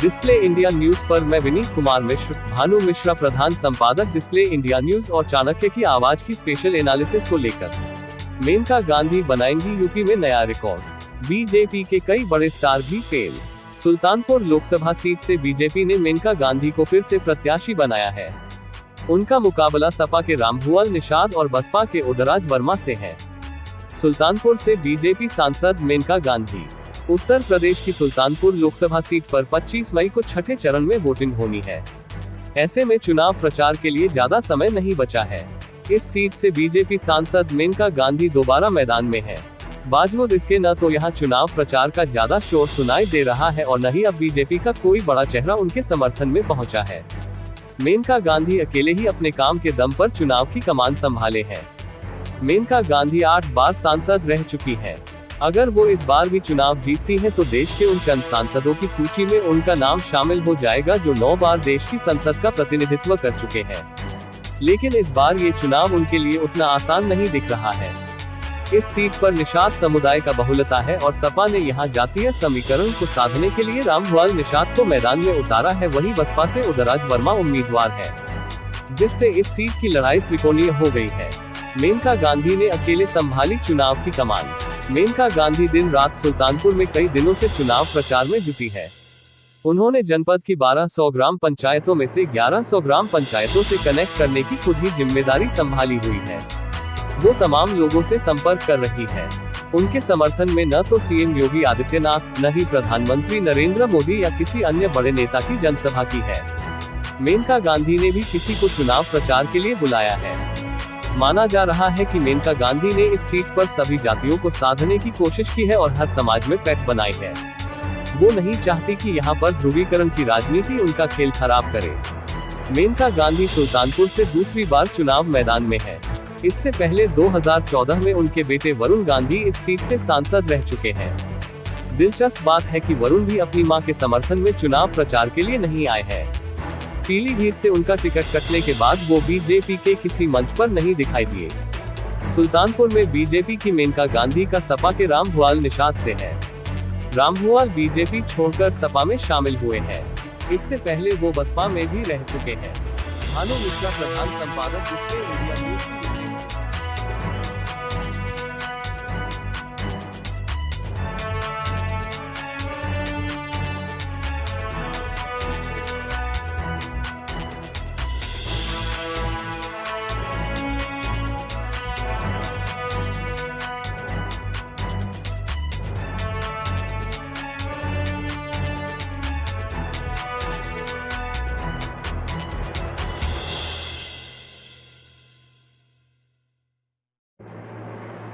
Display India news पर मैं विनीत कुमार मिश्र, भानु मिश्रा प्रधान संपादक डिस्प्ले इंडिया न्यूज और चाणक्य की आवाज की स्पेशल एनालिसिस को लेकर। मेनका गांधी बनाएंगी यूपी में नया रिकॉर्ड, बीजेपी के कई बड़े स्टार भी फेल। सुल्तानपुर लोकसभा सीट से बीजेपी ने मेनका गांधी को फिर से प्रत्याशी बनाया है। उनका मुकाबला सपा के रामभुआल निषाद और बसपा के उदयराज वर्मा से है। सुल्तानपुर से बीजेपी सांसद मेनका गांधी। उत्तर प्रदेश की सुल्तानपुर लोकसभा सीट पर 25 मई को छठे चरण में वोटिंग होनी है। ऐसे में चुनाव प्रचार के लिए ज्यादा समय नहीं बचा है। इस सीट से बीजेपी सांसद मेनका गांधी दोबारा मैदान में है। बावजूद इसके न तो यहां चुनाव प्रचार का ज्यादा शोर सुनाई दे रहा है और न ही अब बीजेपी का कोई बड़ा चेहरा उनके समर्थन में पहुंचा है। मेनका गांधी अकेले ही अपने काम के दम पर चुनाव की कमान संभाले हैं। मेनका गांधी 8 बार सांसद रह चुकी है। अगर वो इस बार भी चुनाव जीतती हैं तो देश के उन चंद सांसदों की सूची में उनका नाम शामिल हो जाएगा जो 9 बार देश की संसद का प्रतिनिधित्व कर चुके हैं। लेकिन इस बार ये चुनाव उनके लिए उतना आसान नहीं दिख रहा है। इस सीट पर निषाद समुदाय का बहुलता है और सपा ने यहाँ जातीय समीकरण को साधने के लिए रामभुआल निषाद को मैदान में उतारा है। वहीं बसपा से उदयराज वर्मा उम्मीदवार है, जिससे इस सीट की लड़ाई त्रिकोणीय हो गई है। मेनका गांधी ने अकेले संभाली चुनाव की कमान। मेनका गांधी दिन रात सुल्तानपुर में कई दिनों से चुनाव प्रचार में जुटी है। उन्होंने जनपद की 1200 ग्राम पंचायतों में से 1100 ग्राम पंचायतों से कनेक्ट करने की खुद ही जिम्मेदारी संभाली हुई है। वो तमाम लोगों से संपर्क कर रही है। उनके समर्थन में न तो सीएम योगी आदित्यनाथ, न ही प्रधानमंत्री नरेंद्र मोदी या किसी अन्य बड़े नेता की जनसभा की है। मेनका गांधी ने भी किसी को चुनाव प्रचार के लिए बुलाया है। माना जा रहा है कि मेनका गांधी ने इस सीट पर सभी जातियों को साधने की कोशिश की है और हर समाज में पैठ बनाई है। वो नहीं चाहती कि यहाँ पर ध्रुवीकरण की राजनीति उनका खेल खराब करे। मेनका गांधी सुल्तानपुर से दूसरी बार चुनाव मैदान में है। इससे पहले 2014 में उनके बेटे वरुण गांधी इस सीट से सांसद रह चुके हैं। दिलचस्प बात है कि वरुण भी अपनी मां के समर्थन में चुनाव प्रचार के लिए नहीं आए हैं। पीलीभीत से उनका टिकट कटने के बाद वो बीजेपी के किसी मंच पर नहीं दिखाई दिए। सुल्तानपुर में बीजेपी की मेनका गांधी का सपा के रामभुआल निषाद से है। रामभुआल बीजेपी छोड़कर सपा में शामिल हुए हैं। इससे पहले वो बसपा में भी रह चुके हैं। भानु मिश्रा प्रधान संपादक डिस्प्ले इंडिया न्यूज।